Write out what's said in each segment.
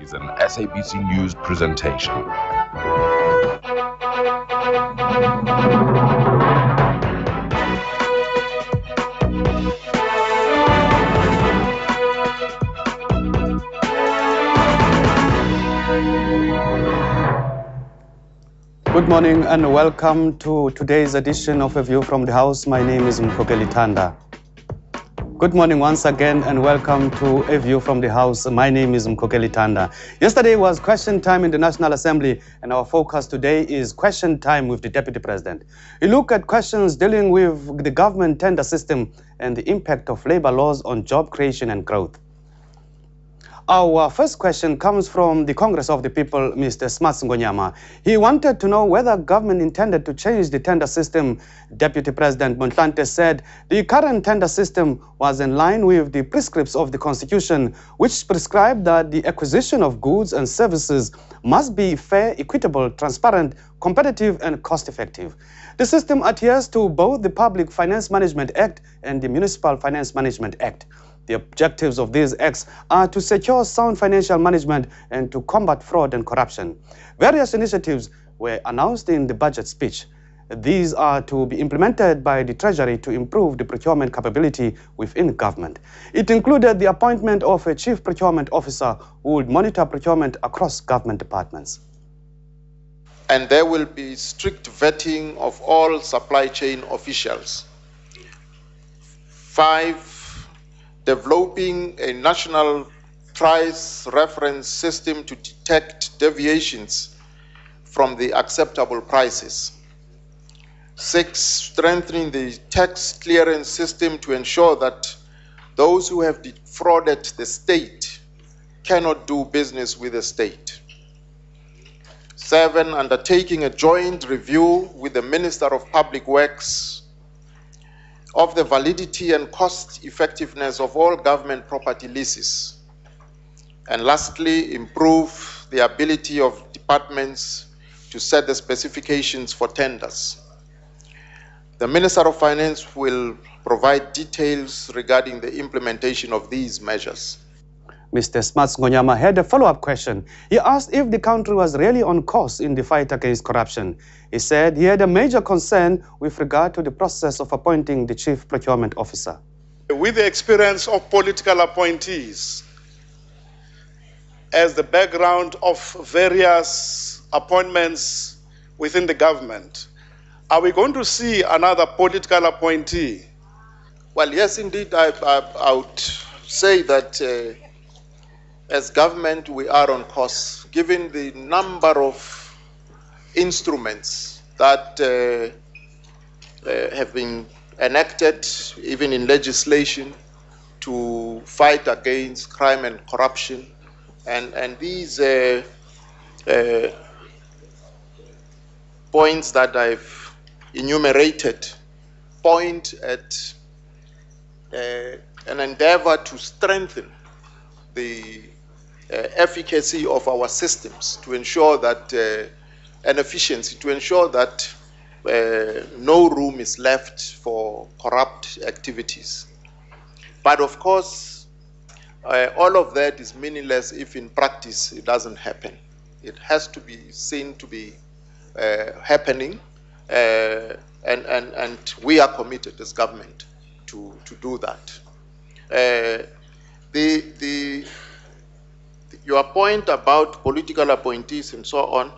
is an SABC News presentation. Good morning and welcome to today's edition of A View from the House. My name is Mkhokelithanda. Good morning once again and welcome to A View from the House. My name is Mkhokelithanda. Yesterday was question time in the National Assembly and our focus today is question time with the Deputy President. We look at questions dealing with the government tender system and the impact of labor laws on job creation and growth. Our first question comes from the Congress of the People, Mr. Smuts Ngonyama. He wanted to know whether government intended to change the tender system. Deputy President Motlanthe said the current tender system was in line with the prescripts of the Constitution, which prescribed that the acquisition of goods and services must be fair, equitable, transparent, competitive, and cost-effective. The system adheres to both the Public Finance Management Act and the Municipal Finance Management Act. The objectives of these acts are to secure sound financial management and to combat fraud and corruption. Various initiatives were announced in the budget speech. These are to be implemented by the Treasury to improve the procurement capability within government. It included the appointment of a Chief Procurement Officer who would monitor procurement across government departments. And there will be strict vetting of all supply chain officials. 5, developing a national price reference system to detect deviations from the acceptable prices. 6, strengthening the tax clearance system to ensure that those who have defrauded the state cannot do business with the state. 7, undertaking a joint review with the Minister of Public Works of the validity and cost effectiveness of all government property leases. And lastly, improve the ability of departments to set the specifications for tenders. The Minister of Finance will provide details regarding the implementation of these measures. Mr. Smuts Ngonyama had a follow-up question. He asked if the country was really on course in the fight against corruption. He said he had a major concern with regard to the process of appointing the Chief Procurement Officer. With the experience of political appointees as the background of various appointments within the government, are we going to see another political appointee? Well, yes, indeed, I would say that as government, we are on course, given the number of instruments that have been enacted, even in legislation, to fight against crime and corruption. And these points that I've enumerated point at an endeavor to strengthen the efficacy of our systems, to ensure that and efficiency, to ensure that no room is left for corrupt activities. But of course, all of that is meaningless if in practice it doesn't happen. It has to be seen to be happening, and we are committed as government to do that. Your point about political appointees and so on,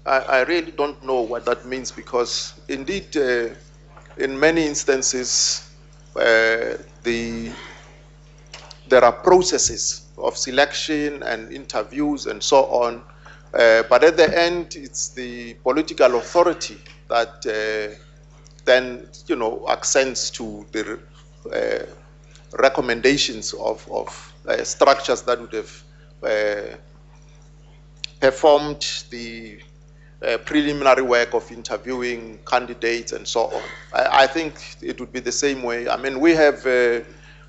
I really don't know what that means, because indeed in many instances there are processes of selection and interviews and so on, but at the end it's the political authority that then accents to the recommendations of structures that would have performed the preliminary work of interviewing candidates and so on. I think it would be the same way. I mean, we have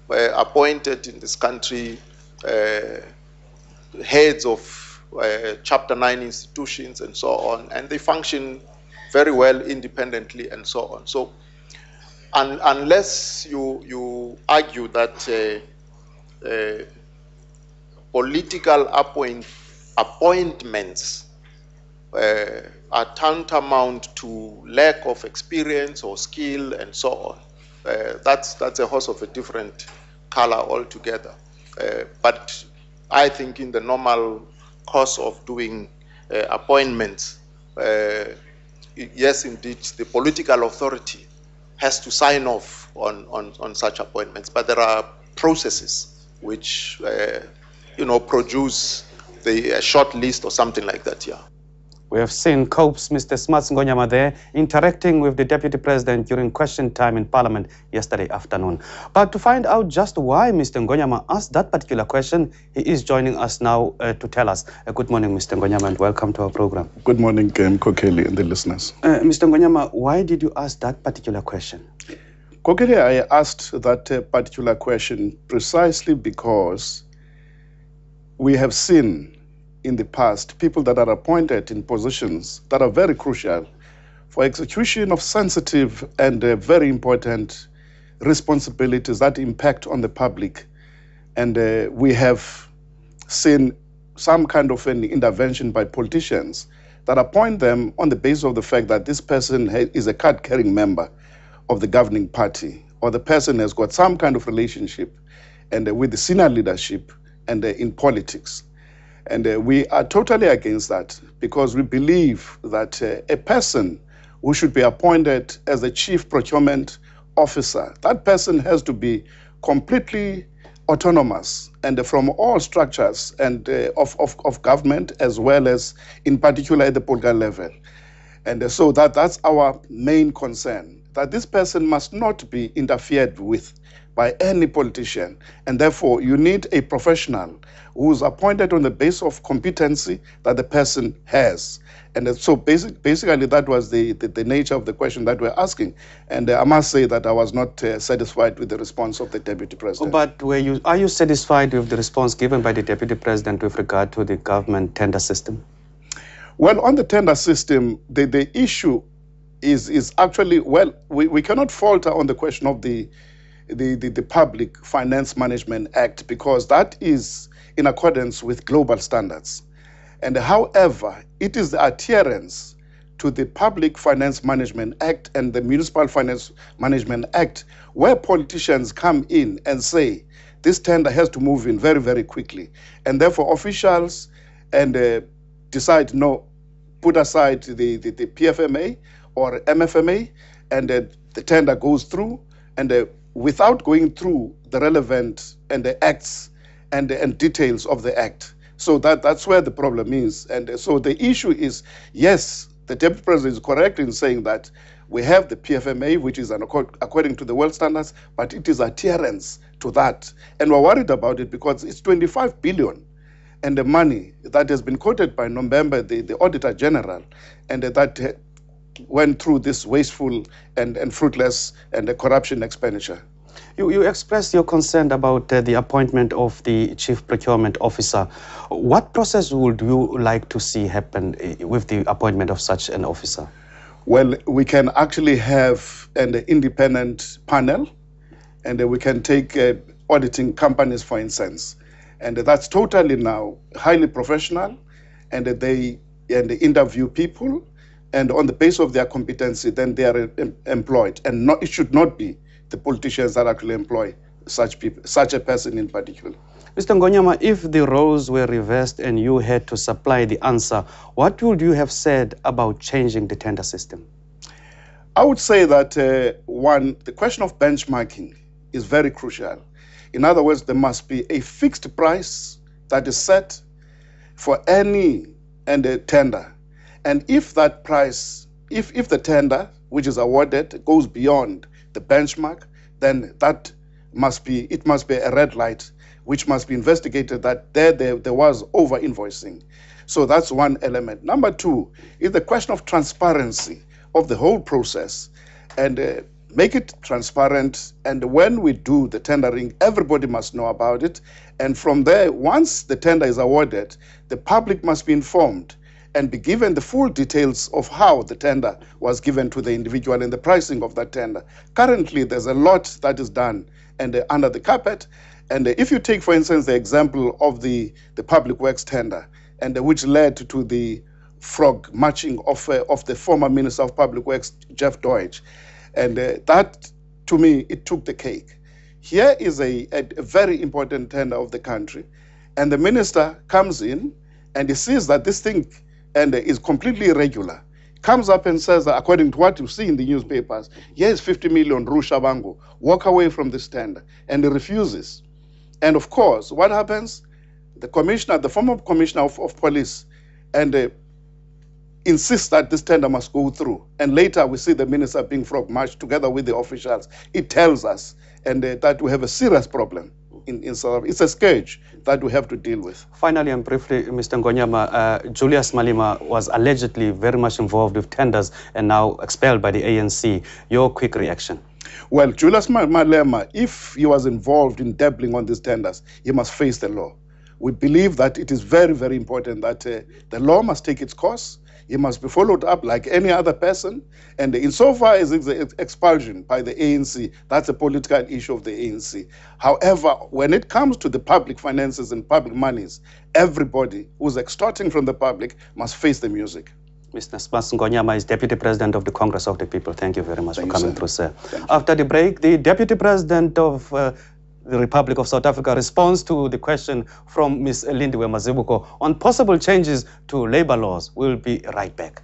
appointed in this country heads of Chapter 9 institutions and so on, and they function very well independently and so on. So unless you argue that political appointments are tantamount to lack of experience or skill and so on. That's a horse of a different color altogether. But I think in the normal course of doing appointments, yes, indeed, the political authority has to sign off on such appointments. But there are processes which, produce the short list or something like that, yeah. We have seen COPE's Mr. Smuts Ngonyama there interacting with the Deputy President during question time in Parliament yesterday afternoon. But to find out just why Mr. Ngonyama asked that particular question, he is joining us now to tell us. Good morning, Mr. Ngonyama, and welcome to our program. Good morning, Kokeli and the listeners. Mr. Ngonyama, why did you ask that particular question? Kokeli, I asked that particular question precisely because we have seen in the past people that are appointed in positions that are very crucial for execution of sensitive and very important responsibilities that impact on the public. And we have seen some kind of an intervention by politicians that appoint them on the basis of the fact that this person is a card-carrying member of the governing party, or the person has got some kind of relationship and with the senior leadership and in politics. And we are totally against that because we believe that a person who should be appointed as a chief procurement officer, that person has to be completely autonomous and from all structures and of government, as well as in particular at the political level. And so that's our main concern, that this person must not be interfered with by any politician, and therefore you need a professional who's appointed on the basis of competency that the person has. And so basically that was the nature of the question that we're asking. And I must say that I was not satisfied with the response of the Deputy President. But are you satisfied with the response given by the Deputy President with regard to the government tender system? Well, on the tender system, the issue is actually, well, we cannot falter on the question of the Public Finance Management Act, because that is in accordance with global standards. And however, it is the adherence to the Public Finance Management Act and the Municipal Finance Management Act where politicians come in and say this tender has to move in very, very quickly. And therefore officials decide, no, put aside the PFMA or MFMA, and the tender goes through, and without going through the relevant and the acts and details of the act. So that's where the problem is. And so the issue is, yes, the Deputy President is correct in saying that we have the PFMA, which is according to the world standards, but it is adherence to that. And we're worried about it because it's 25 billion. And the money that has been quoted by November, the Auditor General, and that went through this wasteful and fruitless and corruption expenditure. You expressed your concern about the appointment of the Chief Procurement Officer. What process would you like to see happen with the appointment of such an officer? Well, we can actually have an independent panel, and we can take auditing companies, for instance. And that's totally now highly professional, and they interview people, and on the basis of their competency, then they are employed. And it should not be the politicians that actually employ such people, such a person in particular. Mr. Ngonyama, if the roles were reversed and you had to supply the answer, what would you have said about changing the tender system? I would say that, one, the question of benchmarking is very crucial. In other words, there must be a fixed price that is set for any tender. And if that price, if the tender which is awarded goes beyond the benchmark, then that must be a red light which must be investigated, that there was over invoicing. So that's one element. Number two is the question of transparency of the whole process, and make it transparent. And when we do the tendering, everybody must know about it. And from there, once the tender is awarded, the public must be informed and be given the full details of how the tender was given to the individual and the pricing of that tender. Currently, there's a lot that is done under the carpet, And if you take, for instance, the example of the public works tender, and which led to the frog marching of the former Minister of Public Works, Jeff Deutsch, and that, to me, it took the cake. Here is a very important tender of the country, and the minister comes in and he sees that this thing is completely irregular. Comes up and says that according to what you see in the newspapers, here is 50 million, Rushabango, walk away from this tender, and he refuses. And of course, what happens? The commissioner, the former commissioner of police, and insists that this tender must go through. And later we see the minister being frog marched together with the officials. It tells us that we have a serious problem in South Africa. It's a scourge that we have to deal with. Finally and briefly, Mr. Ngonyama, Julius Malema was allegedly very much involved with tenders and now expelled by the ANC. Your quick reaction? Well, Julius Malema, if he was involved in dabbling on these tenders, he must face the law. We believe that it is very, very important that the law must take its course. He must be followed up like any other person. And insofar as it's expulsion by the ANC, that's a political issue of the ANC. However, when it comes to the public finances and public monies, everybody who's extorting from the public must face the music. Mr. Smas Ngonyama is Deputy President of the Congress of the People. Thank you very much for coming through, sir. After the break, the Deputy President of the Republic of South Africa responds to the question from Ms. Lindiwe Mazibuko on possible changes to labor laws. We'll be right back.